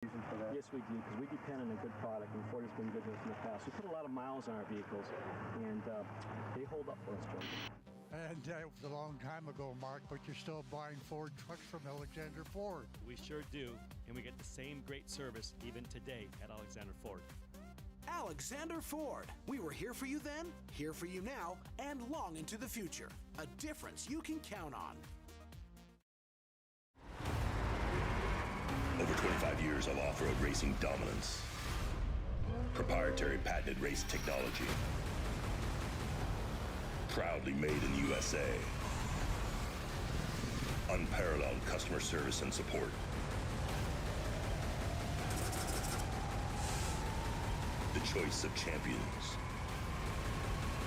For that. Yes, we do, because we depend on a good product, and Ford has been good to us in the past. We put a lot of miles on our vehicles, and they hold up for us, Joe. And it was a long time ago, Mark, but you're still buying Ford trucks from Alexander Ford. We sure do, and we get the same great service even today at Alexander Ford. Alexander Ford. We were here for you then, here for you now, and long into the future. A difference you can count on. Over 25 years of off-road racing dominance. Proprietary patented race technology. Proudly made in the USA. Unparalleled customer service and support. The choice of champions.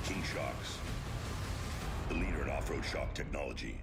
King Shocks. The leader in off-road shock technology.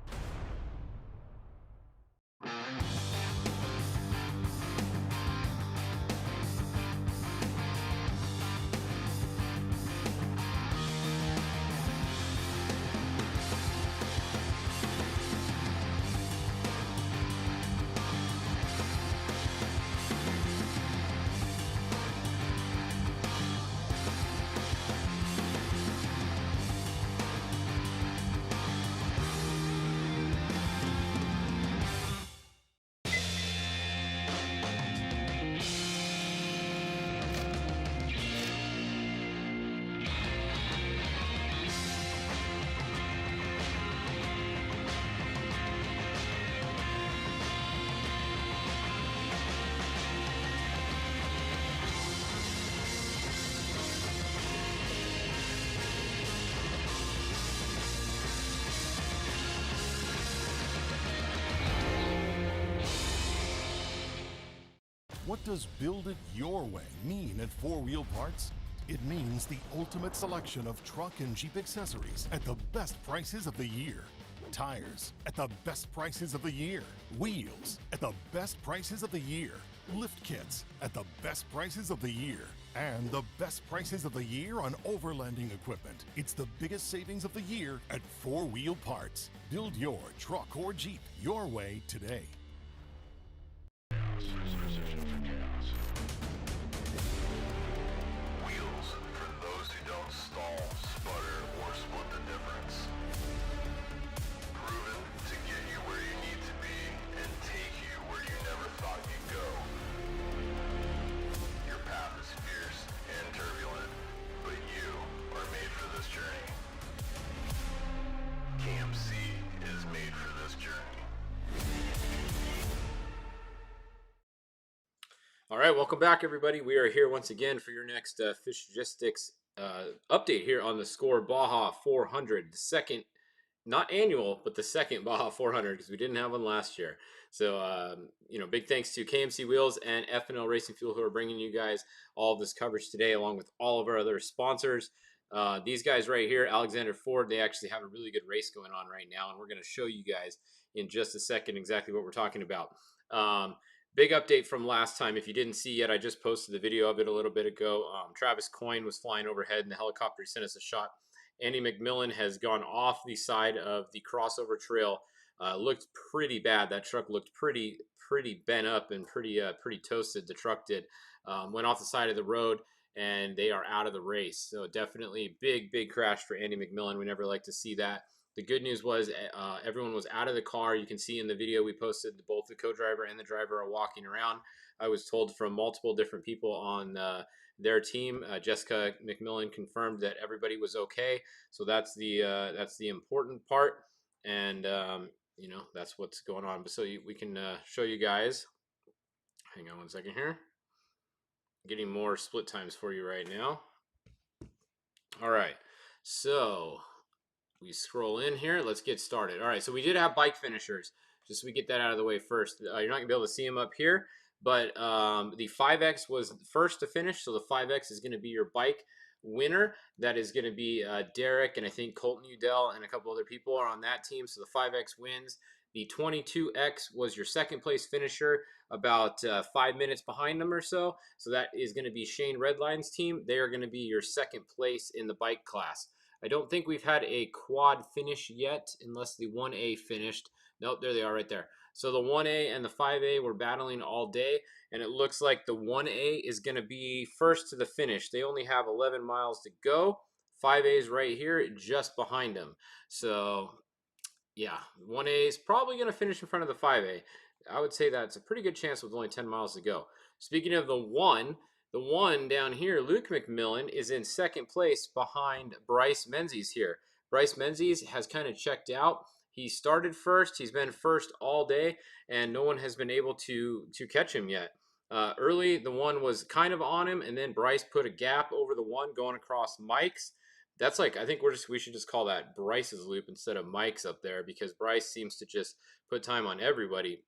What does build it your way mean at 4 Wheel Parts? It means the ultimate selection of truck and Jeep accessories at the best prices of the year. Tires at the best prices of the year. Wheels at the best prices of the year. Lift kits at the best prices of the year. And the best prices of the year on overlanding equipment. It's the biggest savings of the year at 4 Wheel Parts. Build your truck or Jeep your way today. Wheels for those who don't stall, sputter, or split the difference. Proven to get you where you need to be and take you where you never thought you'd go. Your path is fierce and turbulent, but you are made for this journey. KMC is made for this journey. All right, welcome back, everybody. We are here once again for your next Fishgistics update here on the Score Baja 400, the second, not annual, but the second Baja 400, because we didn't have one last year. So, big thanks to KMC Wheels and F&L Racing Fuel who are bringing you guys all of this coverage today, along with all of our other sponsors. These guys right here, Alexander Ford, they actually have a really good race going on right now, and we're going to show you guys in just a second exactly what we're talking about. Big update from last time. If you didn't see yet, I just posted the video of it a little bit ago. Travis Coyne was flying overhead, and the helicopter sent us a shot. Andy McMillan has gone off the side of the crossover trail. Looked pretty bad. That truck looked pretty bent up and pretty toasted. The truck did. Went off the side of the road, and they are out of the race. So definitely big crash for Andy McMillan. We never like to see that. The good news was everyone was out of the car. You can see in the video we posted both the co-driver and the driver are walking around. I was told from multiple different people on their team. Jessica McMillan confirmed that everybody was okay. So that's the important part, and that's what's going on. But so we can show you guys. Hang on one second here. Getting more split times for you right now. All right, so we scroll in here. Let's get started. All right, so we did have bike finishers. Just so we get that out of the way first. You're not going to be able to see them up here, but the 5X was first to finish, so the 5X is going to be your bike winner. That is going to be Derek, and I think Colton Udell and a couple other people are on that team, so the 5X wins. The 22X was your second place finisher, about 5 minutes behind them or so. So that is going to be Shane Redline's team. They are going to be your second place in the bike class. I don't think we've had a quad finish yet, unless the 1A finished. Nope, there they are right there. So the 1A and the 5A were battling all day, and it looks like the 1A is going to be first to the finish. They only have 11 miles to go. 5A is right here, just behind them. So, yeah, 1A is probably going to finish in front of the 5A. I would say that's a pretty good chance with only 10 miles to go. Speaking of the one down here, Luke McMillan, is in second place behind Bryce Menzies here. Bryce Menzies has kind of checked out. He started first. He's been first all day, and no one has been able to catch him yet. Early, the one was kind of on him, and then Bryce put a gap over the one going across Mike's. That's like, I think we should just call that Bryce's loop instead of Mike's up there, because Bryce seems to just put time on everybody.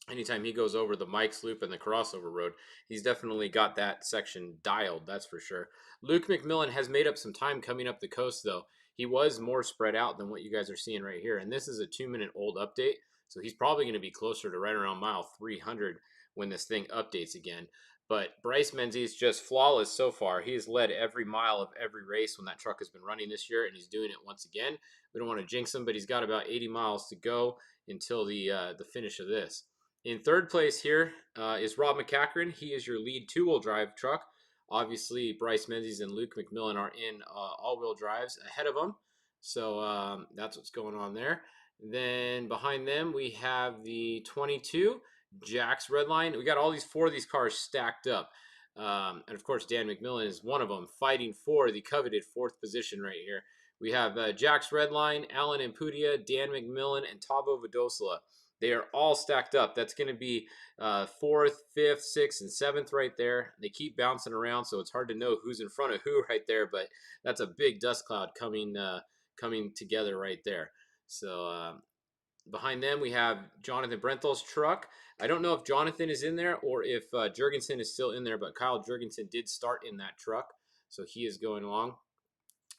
Anytime he goes over the Mike's loop and the crossover road, he's definitely got that section dialed, that's for sure. Luke McMillan has made up some time coming up the coast, though. He was more spread out than what you guys are seeing right here, and this is a 2-minute old update, so he's probably going to be closer to right around mile 300 when this thing updates again. But Bryce Menzies just flawless so far. He has led every mile of every race when that truck has been running this year, and he's doing it once again. We don't want to jinx him, but he's got about 80 miles to go until the finish of this. In third place here is Rob McCachran. He is your lead 2-wheel drive truck. Obviously, Bryce Menzies and Luke McMillan are in all-wheel drives ahead of him. So that's what's going on there. Then behind them, we have the 22, Jack's Redline. We got all 4 of these cars stacked up. And of course, Dan McMillan is one of them, fighting for the coveted 4th position right here. We have Jack's Redline, Alan Impudia, Dan McMillan, and Tavo Vidosla. They are all stacked up. That's going to be 4th, 5th, 6th, and 7th right there. They keep bouncing around, so it's hard to know who's in front of who right there, but that's a big dust cloud coming together right there. So behind them, we have Jonathan Brenthal's truck. I don't know if Jonathan is in there or if Jurgensen is still in there, but Kyle Jurgensen did start in that truck, so he is going along.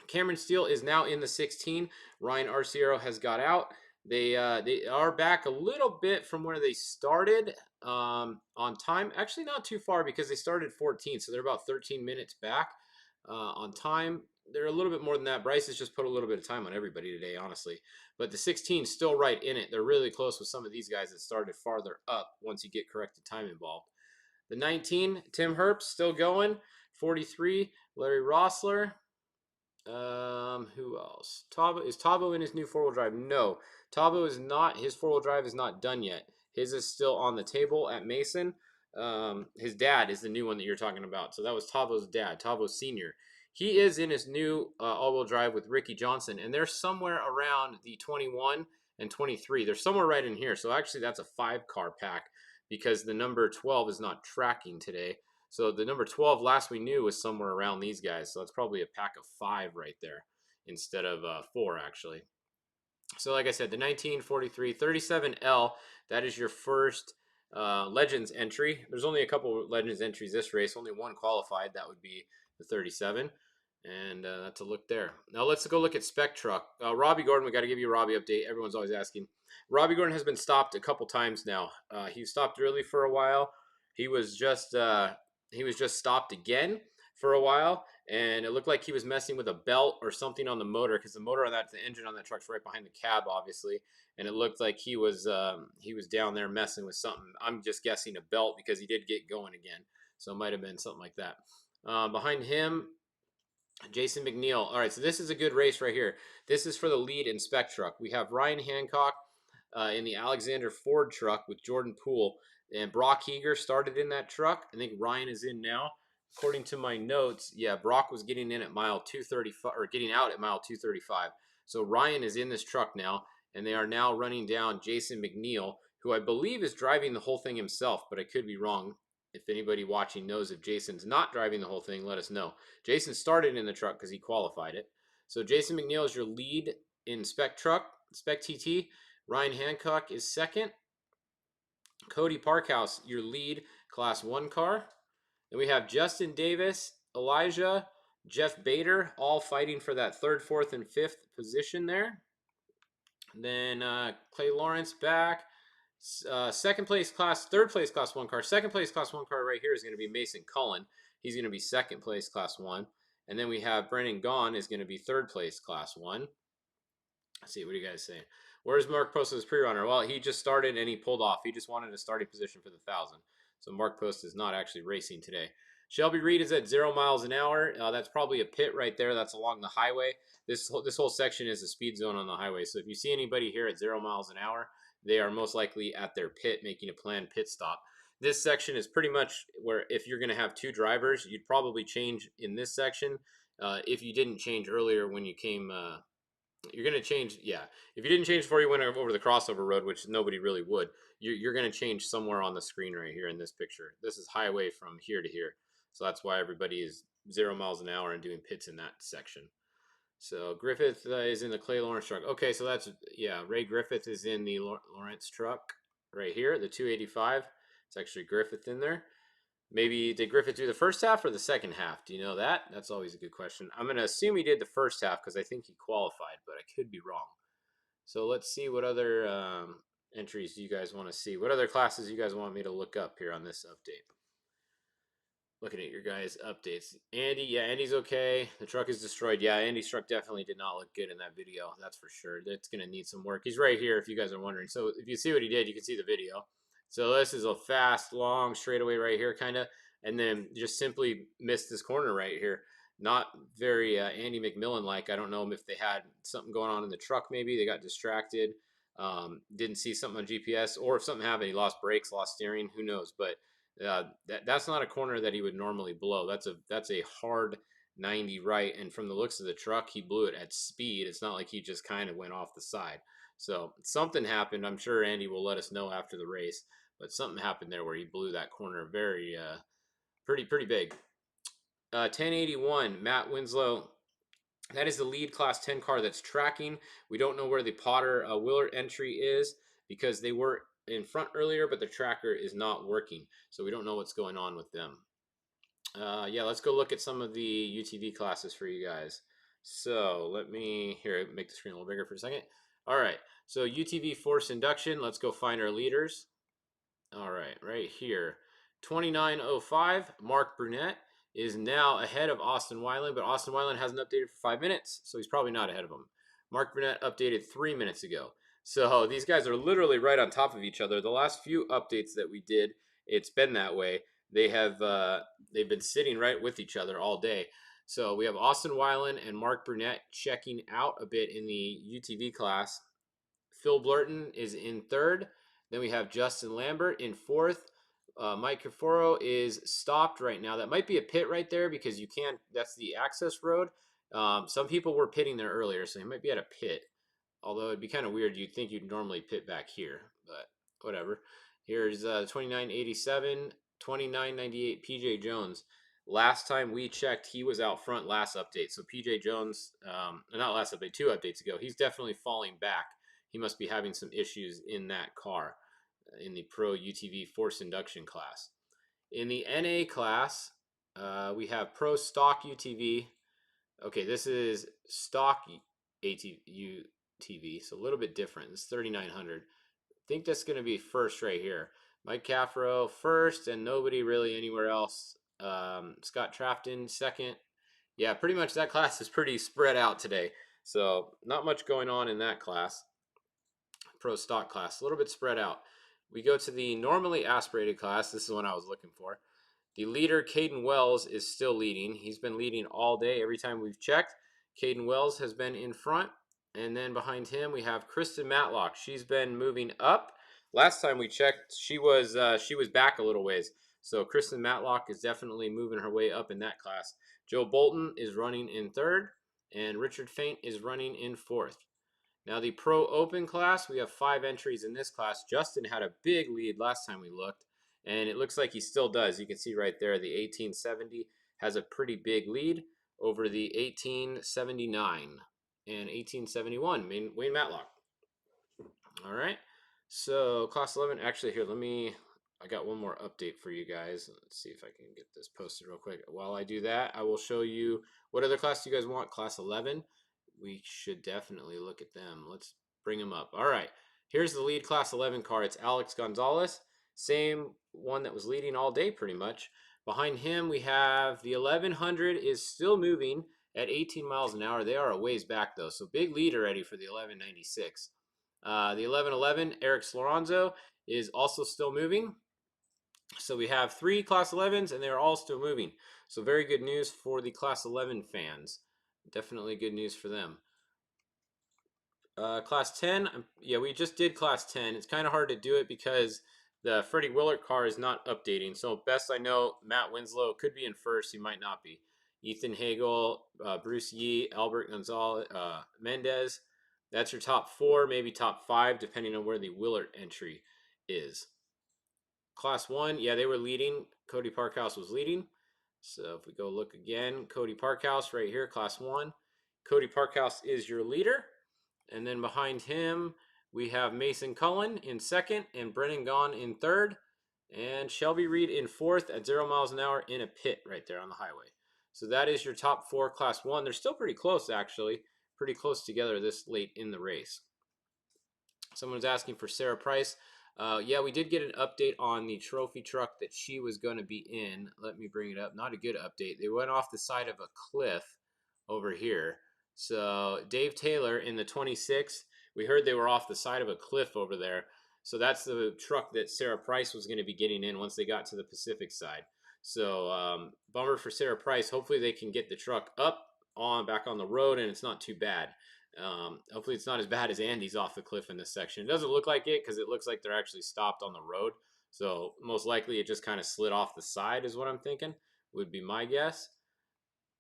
Cameron Steele is now in the 16. Ryan Arciero has got out. They are back a little bit from where they started on time. Actually, not too far because they started 14, so they're about 13 minutes back on time. They're a little bit more than that. Bryce has just put a little bit of time on everybody today, honestly. But the 16 is still right in it. They're really close with some of these guys that started farther up once you get corrected time involved. The 19, Tim Herbst, still going. 43, Larry Rossler. Who else? Is Tavo in his new 4-wheel drive? No. Tavo is not. His 4-wheel drive is not done yet. His is still on the table at Mason. His dad is the new one that you're talking about. So that was Tavo's dad, Tavo Sr. He is in his new all-wheel drive with Ricky Johnson, and they're somewhere around the 21 and 23. They're somewhere right in here. So actually that's a 5-car pack because the number 12 is not tracking today. So the number 12 last we knew was somewhere around these guys. So that's probably a pack of 5 right there instead of 4 actually. So like I said, the 1943 37L, that is your first Legends entry. There's only a couple Legends entries this race, only one qualified. That would be the 37. And that's a look there. Now let's go look at Spec Truck. Robbie Gordon, we got to give you a Robbie update. Everyone's always asking. Robbie Gordon has been stopped a couple times now. He stopped early for a while. He was just stopped again for a while, and it looked like he was messing with a belt or something on the motor, because the motor on that, the engine on that truck's right behind the cab, obviously, and it looked like he was down there messing with something. I'm just guessing a belt because he did get going again, so it might have been something like that. Behind him, Jason McNeil. All right, so this is a good race right here. This is for the lead in Spec Truck. We have Ryan Hancock in the Alexander Ford truck with Jordan Poole. And Brock Heger started in that truck. I think Ryan is in now. According to my notes, yeah, Brock was getting in at mile 235, or getting out at mile 235. So Ryan is in this truck now, and they are now running down Jason McNeil, who I believe is driving the whole thing himself, but I could be wrong. If anybody watching knows if Jason's not driving the whole thing, let us know. Jason started in the truck because he qualified it. So Jason McNeil is your lead in Spec Truck, Spec TT. Ryan Hancock is second. Cody Parkhouse, your lead Class 1 car. Then we have Justin Davis, Elijah, Jeff Bader, all fighting for that 3rd, 4th, and 5th position there. Then Clay Lawrence back. 3rd place Class 1 car. 2nd place Class 1 car right here is going to be Mason Cullen. He's going to be 2nd place Class 1. And then we have Brennan Gaughan is going to be 3rd place Class 1. Let's see, what are you guys saying? Where's Mark Post's pre-runner? Well, he just started and he pulled off. He just wanted a starting position for the 1,000. So Mark Post is not actually racing today. Shelby Reed is at 0 miles an hour. That's probably a pit right there. That's along the highway. This whole section is a speed zone on the highway. So if you see anybody here at 0 miles an hour, they are most likely at their pit making a planned pit stop. This section is pretty much where if you're going to have 2 drivers, you'd probably change in this section. If you didn't change earlier when you came, you're going to change. Yeah, if you didn't change before you went over the crossover road, which nobody really would, you're going to change somewhere on the screen right here in this picture. This is highway from here to here. So that's why everybody is 0 miles an hour and doing pits in that section. So Griffith is in the Clay Lawrence truck. Okay, so that's, yeah, Ray Griffith is in the Lawrence truck right here, the 285. It's actually Griffith in there. Maybe did Griffith do the first half or the second half? Do you know that? That's always a good question. I'm going to assume he did the first half because I think he qualified, but I could be wrong. So let's see what other entries you guys want to see. What other classes you guys want me to look up here on this update? Looking at your guys' updates. Andy, yeah, Andy's okay. The truck is destroyed. Yeah, Andy's truck definitely did not look good in that video. That's for sure. That's going to need some work. He's right here if you guys are wondering. So if you see what he did, you can see the video. So this is a fast, long straightaway right here, kind of. And then just simply missed this corner right here. Not very Andy McMillan-like. I don't know if they had something going on in the truck maybe. They got distracted. Didn't see something on GPS. Or if something happened, he lost brakes, lost steering. Who knows? But that's not a corner that he would normally blow. That's a hard 90 right, and from the looks of the truck, he blew it at speed. It's not like he just kind of went off the side. So something happened. I'm sure Andy will let us know after the race, but something happened there where he blew that corner very pretty big. 1081 Matt Winslow. That is the lead class 10 car that's tracking. We don't know where the Potter Willard entry is because they were in front earlier, but the tracker is not working. So we don't know what's going on with them. Yeah, let's go look at some of the UTV classes for you guys. So let me, here, make the screen a little bigger for a second. All right, so UTV force induction. Let's go find our leaders. All right, right here. 2905, Mark Brunette is now ahead of Austin Weiland, but Austin Weiland hasn't updated for 5 minutes, so he's probably not ahead of him. Mark Brunette updated 3 minutes ago. So these guys are literally right on top of each other. The last few updates that we did, it's been that way. They have they've been sitting right with each other all day. So we have Austin Weiland and Mark Brunette checking out a bit in the UTV class. Phil Blurton is in third. Then we have Justin Lambert in fourth. Mike Caforo is stopped right now. That might be a pit right there because you can't, that's the access road. Some people were pitting there earlier, so he might be at a pit. Although it'd be kind of weird. You'd think you'd normally pit back here, but whatever. Here's 2987, 2998 PJ Jones. Last time we checked, he was out front last update. So PJ Jones, not last update, 2 updates ago, he's definitely falling back. He must be having some issues in that car in the Pro UTV Force Induction class. In the NA class, we have Pro Stock UTV. Okay, this is Stock UTV, so a little bit different. It's 3,900. I think that's going to be first right here. Mike Cafro first, and nobody really anywhere else. Scott Trafton second. Yeah, pretty much that class is pretty spread out today. So not much going on in that class. Pro Stock class, a little bit spread out. We go to the normally aspirated class. This is what I was looking for. The leader, Caden Wells, is still leading. He's been leading all day. Every time we've checked, Caden Wells has been in front. And then behind him, we have Kristen Matlock. She's been moving up. Last time we checked, she was back a little ways. So Kristen Matlock is definitely moving her way up in that class. Joe Bolton is running in third, and Richard Faint is running in fourth. Now the Pro Open class, we have 5 entries in this class. Justin had a big lead last time we looked, and it looks like he still does. You can see right there the 1870 has a pretty big lead over the 1879 and 1871, Wayne Matlock. All right, so class 11, actually here, I got one more update for you guys. Let's see if I can get this posted real quick. While I do that, I will show you what other class do you guys want. Class 11. We should definitely look at them. Let's bring them up. All right, here's the lead class 11 car. It's Alex Gonzalez, same one that was leading all day pretty much. Behind him, we have the 1100 is still moving at 18 miles an hour. They are a ways back though, so big lead already for the 1196. The 1111, Eric Slorenzo, is also still moving. So we have 3 Class 11s, and they're all still moving. So very good news for the Class 11 fans. Definitely good news for them. Class 10, yeah, we just did Class 10. It's kind of hard to do it because the Freddie Willert car is not updating. So best I know, Matt Winslow could be in first. He might not be. Ethan Hagel, Bruce Yee, Albert Gonzalez, Mendez. That's your top 4, maybe top 5, depending on where the Willert entry is. Class 1, yeah, they were leading. Cody Parkhouse was leading. So if we go look again, Cody Parkhouse right here, Class 1. Cody Parkhouse is your leader. And then behind him, we have Mason Cullen in second and Brennan Gaughan in third. And Shelby Reed in fourth at 0 miles an hour in a pit right there on the highway. So that is your top 4 Class 1. They're still pretty close, actually. Pretty close together this late in the race. Someone's asking for Sarah Price. Yeah, we did get an update on the trophy truck that she was going to be in. Let me bring it up. Not a good update. They went off the side of a cliff over here. So Dave Taylor in the 26, we heard they were off the side of a cliff over there. So that's the truck that Sarah Price was going to be getting in once they got to the Pacific side. So bummer for Sarah Price. Hopefully they can get the truck up back on the road and it's not too bad. Hopefully it's not as bad as Andy's off the cliff in this section. It doesn't look like it because it looks like they're actually stopped on the road. So most likely it just kind of slid off the side is what I'm thinking, would be my guess.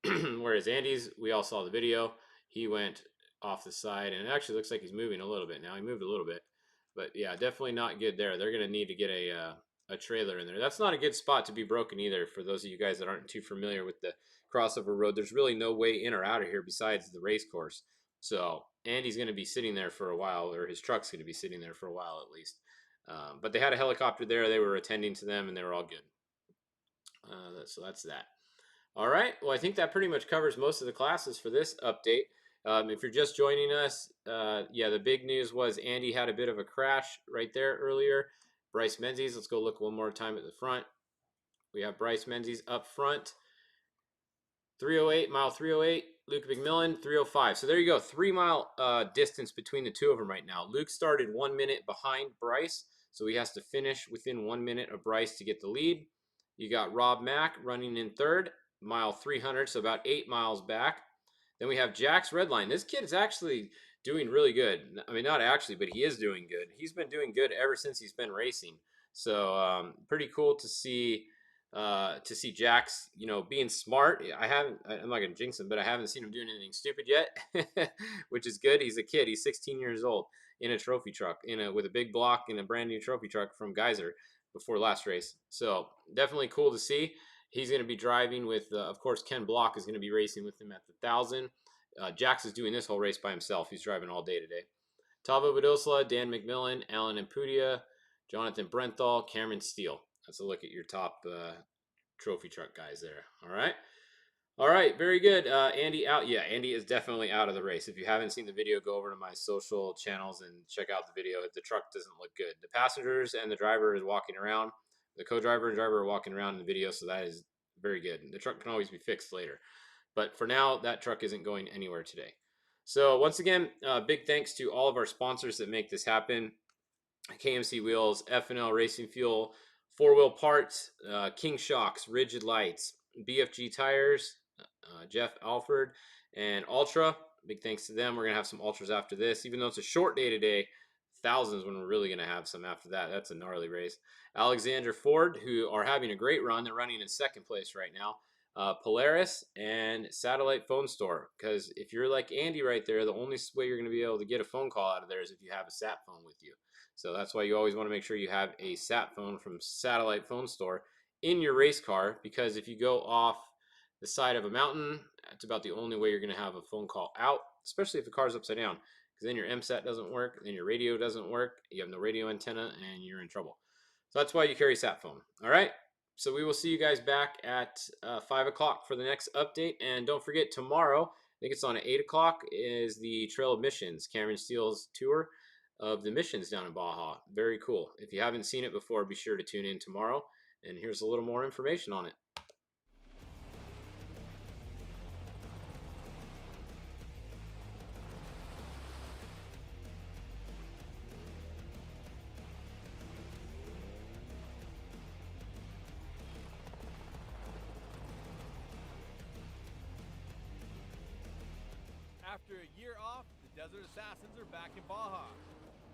Whereas Andy's, we all saw the video. He went off the side, and it actually looks like he's moving a little bit now. He moved a little bit. But, yeah, definitely not good there. They're going to need to get a trailer in there. That's not a good spot to be broken either for those of you guys that aren't too familiar with the crossover road. There's really no way in or out of here besides the race course. So Andy's going to be sitting there for a while, or his truck's going to be sitting there for a while at least. But they had a helicopter there. They were attending to them, and they were all good. So that's that. All right. Well, I think that pretty much covers most of the classes for this update. If you're just joining us, yeah, the big news was Andy had a bit of a crash right there earlier. Bryce Menzies, let's go look one more time at the front. We have Bryce Menzies up front. 308, mile 308. Luke McMillan, 305. So there you go. 3 mile distance between the two of them right now. Luke started 1 minute behind Bryce, so he has to finish within 1 minute of Bryce to get the lead. You got Rob Mack running in third, mile 300, so about 8 miles back. Then we have Jack's Redline. This kid is actually doing really good. I mean, not actually, but he is doing good. He's been doing good ever since he's been racing. So pretty cool to see Jack's, being smart. I'm not gonna jinx him, but I haven't seen him doing anything stupid yet, which is good. He's a kid. He's 16 years old in a trophy truck, with a big block in a brand new trophy truck from Geyser before last race. So definitely cool to see. He's going to be driving with, of course, Ken Block is going to be racing with him at the 1,000. Jax is doing this whole race by himself. He's driving all day today. Tavo Badosla, Dan McMillan, Alan Impudia, Jonathan Brenthal, Cameron Steele. That's a look at your top trophy truck guys there. All right, very good. Andy out. Yeah, Andy is definitely out of the race. If you haven't seen the video, go over to my social channels and check out the video. The truck doesn't look good. The passengers and the driver is walking around. The co-driver and driver are walking around in the video, so that is very good. The truck can always be fixed later. But for now, that truck isn't going anywhere today. So once again, big thanks to all of our sponsors that make this happen. KMC Wheels, F&L Racing Fuel, 4-Wheel Parts, King Shocks, Rigid Lights, BFG Tires, Jeff Alford, and Ultra. Big thanks to them. We're going to have some Ultras after this. Even though it's a short day today, thousands when we're really going to have some after that. That's a gnarly race. Alexander Ford, who are having a great run. They're running in second place right now. Polaris and Satellite Phone Store. Because if you're like Andy right there, the only way you're going to be able to get a phone call out of there is if you have a sat phone with you. So that's why you always want to make sure you have a sat phone from Satellite Phone Store in your race car. Because if you go off the side of a mountain, that's about the only way you're going to have a phone call out, especially if the car's upside down. Because then your MSAT doesn't work, then your radio doesn't work, you have no radio antenna, and you're in trouble. So that's why you carry sat phone. All right? So we will see you guys back at 5 o'clock for the next update. And don't forget, tomorrow, I think it's on at 8 o'clock, is the Trail of Missions, Cameron Steele's tour of the missions down in Baja. Very cool. If you haven't seen it before, be sure to tune in tomorrow. And here's a little more information on it. After a year off, the Desert Assassins are back in Baja.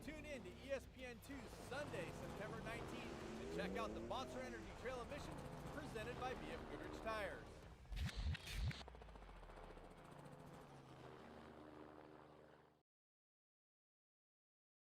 Tune in to ESPN2 Sunday, September 19th, and check out the Monster Energy Trail of Missions presented by BF Goodrich Tires.